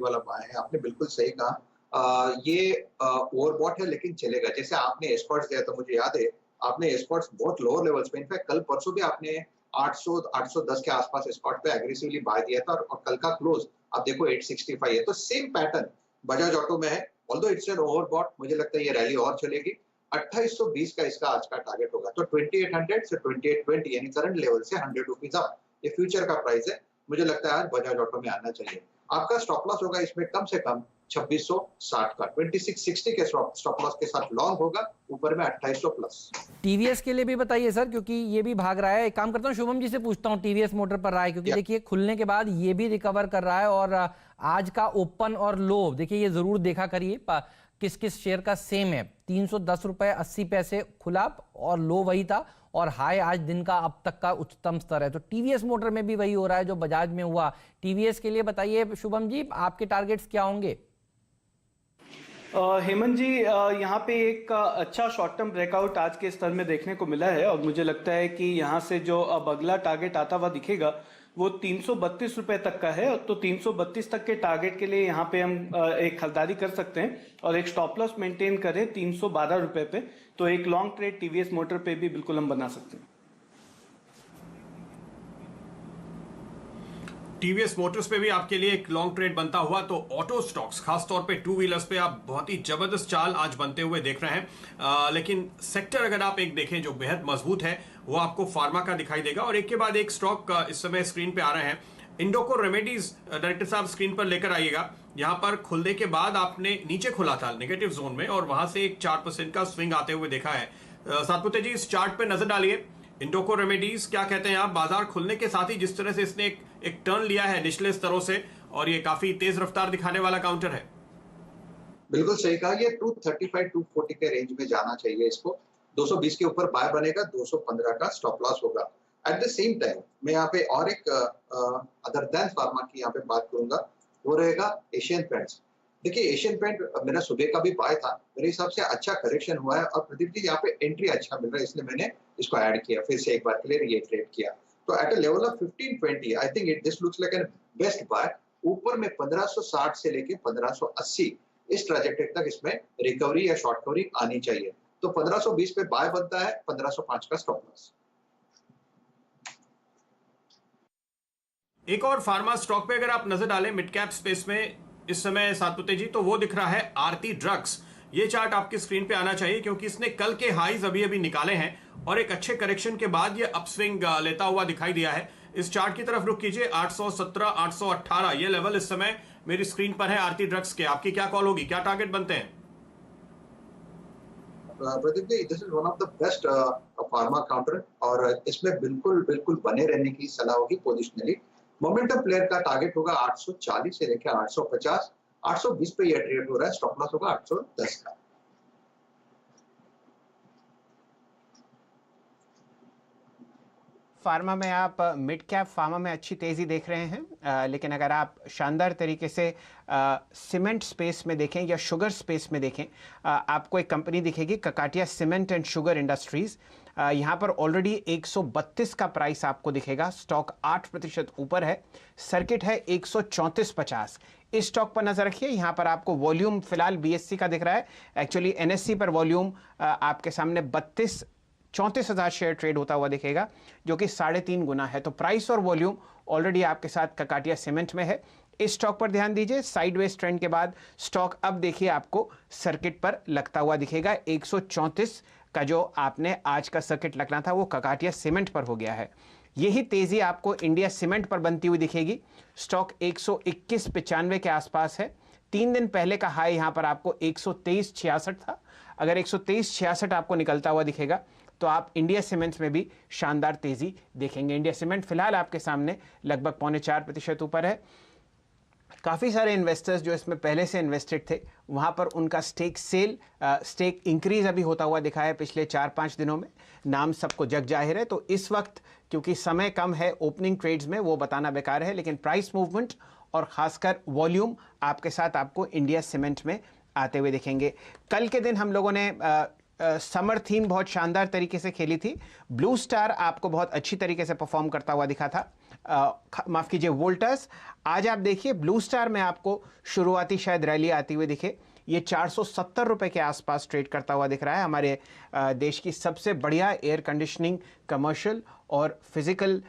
वाला बाय है, आपने बिल्कुल सही कहा। ये ओवरबॉट है लेकिन चलेगा। जैसे आपने एस्कॉर्ट्स दिया तो मुझे याद है, आपने एस्कॉर्ट्स बहुत लोअर लेवल्स पे, इनफैक्ट कल परसों भी आपने 800 810 के आसपास एस्कॉर्ट पे एग्रेसिवली बाय दिया था और कल का क्लोज आप देखो 865 है। तो सेम पैटर्न बजाज ऑटो में है। ऑल्दो इट्स एन ओवरबॉट, मुझे लगता है ये रैली और चलेगी। 2820 का इसका आज का टारगेट होगा। तो 2800 से 2820 यानी करंट लेवल से 100 रुपीज अप, ये फ्यूचर का प्राइस है। मुझे लगता है आज बजाज ऑटो में आना चाहिए। आपका स्टॉप लॉस होगा इसमें कम से कम 2660 का, 2660 के स्टॉप लॉस के साथ लॉन्ग होगा, ऊपर में 2800 प्लस। टीवीएस के लिए भी बताइए सर, क्योंकि ये भी भाग रहा है। एक काम करता हूँ, शुभम जी से पूछता हूँ टीवीएस मोटर पर राय, क्योंकि देखिए खुलने के बाद ये भी रिकवर कर रहा है और आज का ओपन और लो देखिए ये जरूर देखा करिए किस किस शेयर का सेम है। 310 रुपए 80 पैसे खुला और लो वही था, और हाई आज दिन का अब तक का उच्चतम स्तर है। तो टीवीएस मोटर में भी वही हो रहा है जो बजाज में हुआ। टीवीएस के लिए बताइए शुभम जी, आपके टारगेट्स क्या होंगे? हेमंत जी, यहाँ पे एक अच्छा शॉर्ट टर्म ब्रेकआउट आज के स्तर में देखने को मिला है और मुझे लगता है कि यहाँ से जो अब अगला टारगेट आता हुआ दिखेगा वो 332 रुपए तक का है। तो 332 तक के टारगेट के लिए यहाँ पे हम एक खरीदारी कर सकते हैं और एक स्टॉप लॉस मेंटेन करें 312 रुपए पे, तो एक लॉन्ग ट्रेड टीवीएस मोटर पे भी बिल्कुल हम बना सकते हैं। टीवीएस मोटर्स पे भी आपके लिए एक लॉन्ग ट्रेड बनता हुआ, तो ऑटो स्टॉक्स खासतौर पे टू व्हीलर्स पे आप बहुत ही जबरदस्त चाल आज बनते हुए देख रहे हैं। लेकिन सेक्टर अगर आप एक देखें जो बेहद मजबूत है वो आपको फार्मा का दिखाई देगा। और एक के बाद एक स्टॉक इस समय स्क्रीन पे आ रहे हैं। इंडोको रेमेडीज डायरेक्टर साहब स्क्रीन पर लेकर आइएगा। यहां पर खुलने के बाद आपने नीचे खुला था नेगेटिव जोन में और वहां से एक 4% का स्विंग आते हुए देखा है। सातपुते जी, इस चार्ट पे नजर डालिए। इंडोको रेमेडीज क्या कहते हैं आप? बाजार खुलने के साथ ही जिस तरह से इसने एक टर्न लिया है निचले स्तरों से, और ये काफी तेज रफ्तार दिखाने वाला काउंटर है। बिल्कुल सही कहा, ये 235 240 के रेंज में जाना चाहिए इसको। 220 के ऊपर बाय बनेगा, 215 का स्टॉप लॉस होगा। एट द सेम टाइम मैं यहाँ पे और एक अदर देन फार्मा की यहाँ पे बात करूंगा, वो रहेगा एशियन पेंट्स। देखिए एशियन पेंट मेरा सुबह का भी बाय था, मेरे हिसाब से अच्छा करेक्शन हुआ है और प्रदीप जी यहाँ पे एंट्री अच्छा मिल रहा है, इसलिए मैंने इसको ऐड किया, फिर से एक बार के लिए रिएटरेट किया। तो at a level of 1520 I think it this looks like an best buy. ऊपर में 1560 से लेके 1580 इस ट्रैजेक्टरी तक इसमें रिकवरी या शॉर्ट कवरिंग आनी चाहिए। तो 1520 पे बाय बनता है, 1505 का स्टॉप लॉस। एक और फार्मा स्टॉक पे अगर आप नजर डालें मिड कैप स्पेस में इस समय सातपुते जी, तो वो दिख रहा है आरती ड्रग्स। ये चार्ट आपकी स्क्रीन पे आना चाहिए क्योंकि इसने कल के हाईज अभी अभी निकाले हैं और एक अच्छे करेक्शन के बाद ये अपस्विंग लेता हुआ दिखाई दिया है। इस चार्ट की तरफ रुक कीजिए। 817 818 ये लेवल इस समय मेरी स्क्रीन पर है आरती ड्रग्स के। आपकी क्या कॉल होगी, क्या टारगेट बनते हैं? Pradeep ji, this is one of the best pharma counter और इसमें बिल्कुल बिल्कुल बने रहने की सलाह होगी पोजिशनली। मोमेंटम प्लेयर का टारगेट होगा 840 से लेकर 850, 820 पे यह ट्रेड हो रहा है। स्टॉप लॉस होगा 810 का। फार्मा में आप मिड कैप फार्मा में अच्छी तेज़ी देख रहे हैं, लेकिन अगर आप शानदार तरीके से सीमेंट स्पेस में देखें या शुगर स्पेस में देखें, आपको एक कंपनी दिखेगी ककाटिया सीमेंट एंड शुगर इंडस्ट्रीज़। यहाँ पर ऑलरेडी 132 का प्राइस आपको दिखेगा। स्टॉक 8% ऊपर है, सर्किट है 134.50। इस स्टॉक पर नजर रखिए। यहाँ पर आपको वॉल्यूम फिलहाल बीएससी का दिख रहा है, एक्चुअली एनएससी पर वॉल्यूम आपके सामने 34,000 शेयर ट्रेड होता हुआ दिखेगा, जो कि 3.5 गुना है। तो प्राइस और वॉल्यूम ऑलरेडी आपके साथ ककाटिया सीमेंट में है। इस स्टॉक पर ध्यान दीजिए। साइडवेज ट्रेंड के बाद स्टॉक अब देखिए आपको सर्किट पर लगता हुआ दिखेगा। 134 का जो आपने आज का सर्किट लगना था वो ककाटिया सीमेंट पर हो गया है। यही तेजी आपको इंडिया सीमेंट पर बनती हुई दिखेगी। स्टॉक 121.95 के आसपास है। 3 दिन पहले का हाई यहां पर आपको 123.66 था। अगर 123.66 आपको निकलता हुआ दिखेगा तो आप इंडिया सीमेंट्स में भी शानदार तेजी देखेंगे। इंडिया सीमेंट फिलहाल आपके सामने लगभग 4.25% ऊपर है। काफ़ी सारे इन्वेस्टर्स जो इसमें पहले से इन्वेस्टेड थे वहाँ पर उनका स्टेक इंक्रीज अभी होता हुआ दिखा है पिछले 4-5 दिनों में। नाम सबको जग जाहिर है, तो इस वक्त क्योंकि समय कम है ओपनिंग ट्रेड्स में वो बताना बेकार है, लेकिन प्राइस मूवमेंट और ख़ासकर वॉल्यूम आपके साथ आपको इंडिया सीमेंट में आते हुए दिखेंगे। कल के दिन हम लोगों ने समर थीम बहुत शानदार तरीके से खेली थी। ब्लू स्टार आपको बहुत अच्छी तरीके से परफॉर्म करता हुआ दिखा था। माफ कीजिए वोल्टास। आज आप देखिए ब्लू स्टार में आपको शुरुआती शायद रैली आती हुई दिखे, ये 470 रुपए के आसपास ट्रेड करता हुआ दिख रहा है। हमारे देश की सबसे बढ़िया एयर कंडीशनिंग, कमर्शियल और फिजिकल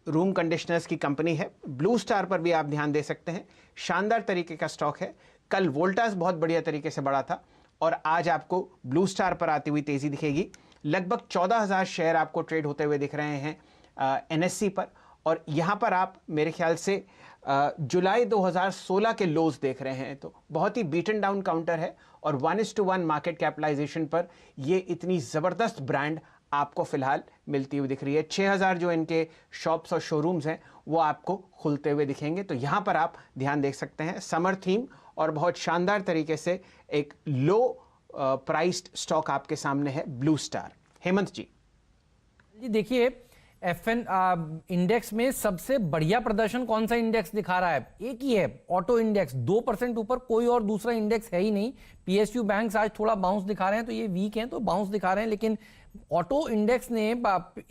रूम कंडीशनर्स की कंपनी है। ब्लू स्टार पर भी आप ध्यान दे सकते हैं, शानदार तरीके का स्टॉक है। कल वोल्टास बहुत बढ़िया तरीके से बढ़ा था और आज आपको ब्लू स्टार पर आती हुई तेजी दिखेगी। लगभग 14,000 शेयर आपको ट्रेड होते हुए दिख रहे हैं एनएससी पर, और यहां पर आप मेरे ख्याल से जुलाई 2016 के लोज देख रहे हैं। तो बहुत ही बीटन डाउन काउंटर है और 1:1 मार्केट कैपिटलाइजेशन पर ये इतनी ज़बरदस्त ब्रांड आपको फिलहाल मिलती हुई दिख रही है। 6,000 जो इनके शॉप्स और शोरूम्स हैं वो आपको खुलते हुए दिखेंगे। तो यहाँ पर आप ध्यान देख सकते हैं, समर थीम और बहुत शानदार तरीके से एक लो प्राइस्ड स्टॉक आपके सामने है, ब्लू स्टार। हेमंत जी। जी देखिए, एफएन इंडेक्स में सबसे बढ़िया प्रदर्शन कौन सा इंडेक्स दिखा रहा है? एक ही है, ऑटो इंडेक्स। 2% ऊपर कोई और दूसरा इंडेक्स है ही नहीं। पीएसयू बैंक्स आज थोड़ा बाउंस दिखा रहे हैं, तो ये वीक हैं तो बाउंस दिखा रहे हैं, लेकिन ऑटो इंडेक्स ने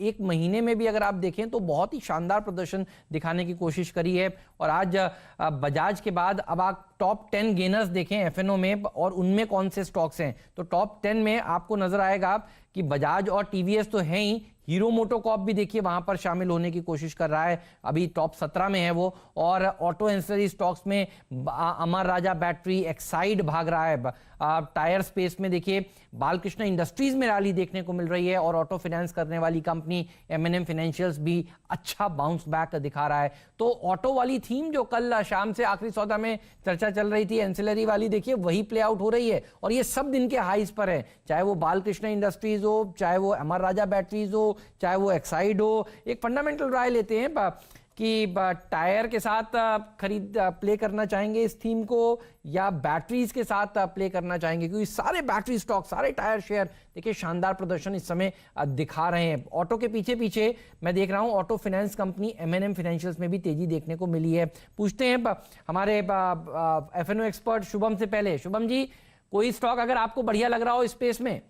एक महीने में भी अगर आप देखें तो बहुत ही शानदार प्रदर्शन दिखाने की कोशिश करी है। और आज बजाज के बाद अब आप टॉप 10 गेनर्स देखें एफएनओ में और उनमें कौन से स्टॉक्स हैं, तो टॉप 10 में आपको नजर आएगा कि बजाज और टीवीएस तो हैं ही, हीरो मोटोकॉर्प भी देखिए वहां पर शामिल होने की कोशिश कर रहा है, अभी टॉप 17 में है वो। और ऑटो एंसिलरी स्टॉक्स में अमर राजा बैटरी, एक्साइड भाग रहा है। टायर स्पेस में देखिए बालकृष्ण इंडस्ट्रीज में रैली देखने को मिल रही है और ऑटो फाइनेंस करने वाली कंपनी एमएनएम फाइनेंशियल्स भी अच्छा बाउंस बैक दिखा रहा है। तो ऑटो वाली थीम जो कल शाम से आखिरी सौदा में चर्चा चल रही थी एंसिलरी वाली, देखिए वही प्ले आउट हो रही है और ये सब दिन के हाईज पर है, चाहे वो बालकृष्ण इंडस्ट्रीज हो, चाहे वो अमर राजा बैटरीज हो, चाहे वो एक्साइड हो। एक फंडामेंटल राय लेते हैं कि टायर के साथ खरीद प्ले करना चाहेंगे इस थीम को या बैटरीज के साथ प्ले करना चाहेंगे, क्योंकि सारे बैटरी स्टॉक, सारे टायर शेयर देखिए शानदार प्रदर्शन इस समय दिखा रहे हैं। ऑटो के पीछे पीछे मैं देख रहा हूं auto finance company MNM financials में भी तेजी देखने को मिली है। पूछते हैं हमारे एफएनओ एक्सपर्ट शुभम से। पहले शुभम जी, कोई स्टॉक अगर आपको बढ़िया लग रहा हो स्पेस में?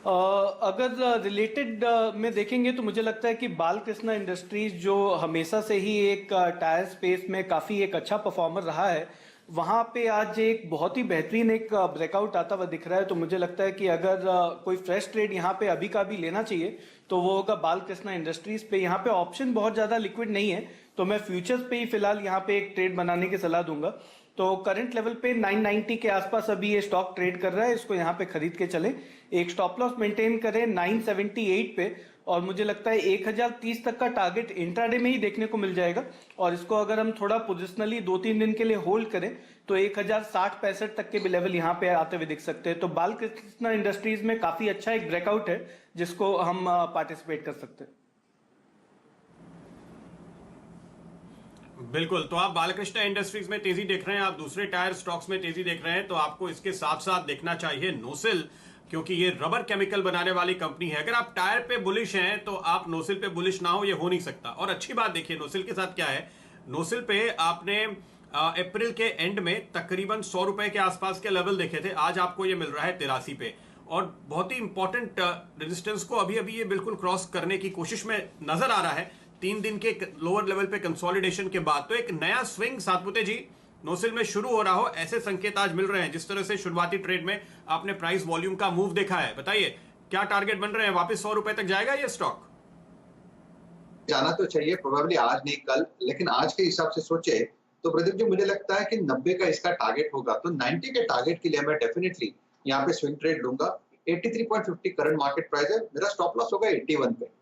अगर रिलेटेड में देखेंगे तो मुझे लगता है कि बालकृष्ण इंडस्ट्रीज जो हमेशा से ही एक टायर स्पेस में काफी एक अच्छा परफॉर्मर रहा है, वहां पे आज एक बहुत ही बेहतरीन एक ब्रेकआउट आता हुआ दिख रहा है। तो मुझे लगता है कि अगर कोई फ्रेश ट्रेड यहाँ पे अभी का भी लेना चाहिए तो वो होगा बालकृष्ण इंडस्ट्रीज पे। यहाँ पे ऑप्शन बहुत ज्यादा लिक्विड नहीं है, तो मैं फ्यूचर्स पे ही फिलहाल यहाँ पे एक ट्रेड बनाने की सलाह दूंगा। तो करंट लेवल पे 990 के आसपास अभी ये स्टॉक ट्रेड कर रहा है, इसको यहाँ पे खरीद के चलें। एक स्टॉप लॉस मेंटेन करें 978 पे, और मुझे लगता है 1030 तक का टारगेट इंट्राडे में ही देखने को मिल जाएगा। और इसको अगर हम थोड़ा पोजिशनली 2-3 दिन के लिए होल्ड करें तो 1060-65 तक के भी लेवल यहाँ पे आते हुए दिख सकते हैं। तो बालकृष्ण इंडस्ट्रीज में काफी अच्छा एक ब्रेकआउट है जिसको हम पार्टिसिपेट कर सकते हैं। बिल्कुल, तो आप बालकृष्ण इंडस्ट्रीज में तेजी देख रहे हैं, आप दूसरे टायर स्टॉक्स में तेजी देख रहे हैं, तो आपको इसके साथ साथ देखना चाहिए नोसिल, क्योंकि ये रबर केमिकल बनाने वाली कंपनी है। अगर आप टायर पे बुलिश हैं तो आप नोसिल पे बुलिश ना हो, ये हो नहीं सकता। और अच्छी बात देखिए नोसिल के साथ क्या है, नोसिल पे आपने अप्रैल के एंड में तकरीबन 100 रुपए के आसपास के लेवल देखे थे, आज आपको ये मिल रहा है 83 पे। और बहुत ही इंपॉर्टेंट रेजिस्टेंस को अभी अभी ये बिल्कुल क्रॉस करने की कोशिश में नजर आ रहा है 3 दिन के लोअर लेवल पे कंसोलिडेशन के बाद। तो एक नया स्विंग सातपुते जी नोसिल में शुरू हो रहा हो, ऐसे संकेत आज मिल रहे हैं। जिस तरह से शुरुआती ट्रेड में आपने प्राइस वॉल्यूम का मूव देखा है, बताइए क्या टारगेट बन रहे हैं? वापस 100 रुपए तक जाएगा ये स्टॉक? जाना तो चाहिए, प्रोबेबली आज नहीं कल, लेकिन आज के हिसाब से सोचे तो प्रदीप जी मुझे लगता है कि 90 का इसका टारगेट होगा। तो 90 के टारगेट के लिए मैं डेफिनेटली यहाँ पे स्विंग ट्रेड लूंगा। 83.50 करंट मार्केट प्राइस है, मेरा स्टॉप लॉस होगा 81 पे।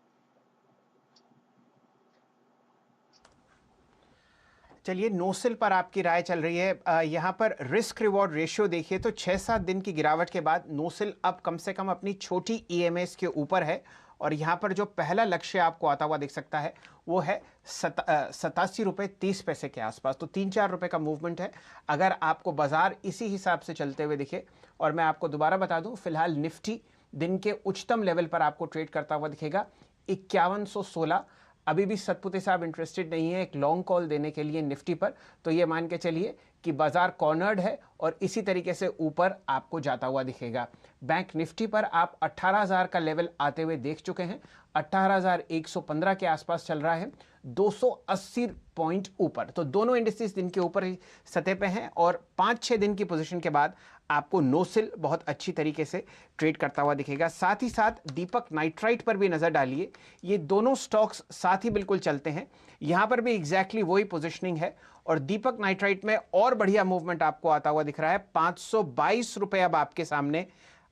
चलिए, नोसिल पर आपकी राय चल रही है। यहाँ पर रिस्क रिवॉर्ड रेशियो देखिए तो 6-7 दिन की गिरावट के बाद नोसिल अब कम से कम अपनी छोटी ईएमएस के ऊपर है, और यहाँ पर जो पहला लक्ष्य आपको आता हुआ दिख सकता है वो है 87 रुपये 30 पैसे के आसपास। तो 3-4 रुपये का मूवमेंट है अगर आपको बाजार इसी हिसाब से चलते हुए दिखे। और मैं आपको दोबारा बता दूं, फिलहाल निफ्टी दिन के उच्चतम लेवल पर आपको ट्रेड करता हुआ दिखेगा 5116। अभी भी सतपुते साहब इंटरेस्टेड नहीं है एक लॉन्ग कॉल देने के लिए निफ्टी पर, तो ये मान के चलिए कि बाजार कॉर्नर्ड है और इसी तरीके से ऊपर आपको जाता हुआ दिखेगा। बैंक निफ्टी पर आप 18,000 का लेवल आते हुए देख चुके हैं, 18,115 के आसपास चल रहा है, 280 पॉइंट ऊपर। तो दोनों इंडिसेस दिन के ऊपर ही सतह पे हैं और 5-6 दिन की पोजीशन के बाद आपको नोसिल बहुत अच्छी तरीके से ट्रेड करता हुआ दिखेगा। साथ ही साथ दीपक नाइट्राइट पर भी नजर डालिए, ये दोनों स्टॉक्स साथ ही बिल्कुल चलते हैं, यहां पर भी एग्जैक्टली वही पोजीशनिंग है और दीपक नाइट्राइट में और बढ़िया मूवमेंट आपको आता हुआ दिख रहा है। 522 रुपए अब आपके सामने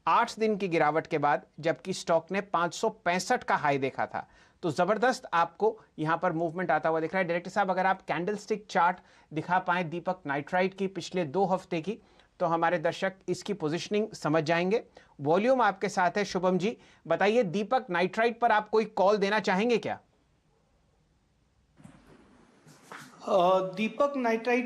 8 दिन की गिरावट के बाद, जबकि स्टॉक ने 565 का हाई देखा था। तो जबरदस्त आपको यहां पर मूवमेंट आता हुआ दिख रहा है। डायरेक्टर साहब, अगर आप कैंडलस्टिक चार्ट दिखा पाए दीपक नाइट्राइट की पिछले 2 हफ्ते की, तो हमारे दर्शक इसकी पोजीशनिंग समझ जाएंगे। वॉल्यूम आपके साथ है शुभम जी, बताइए दीपक नाइट्राइट पर आप कोई कॉल देना चाहेंगे क्या? दीपक नाइट्राइट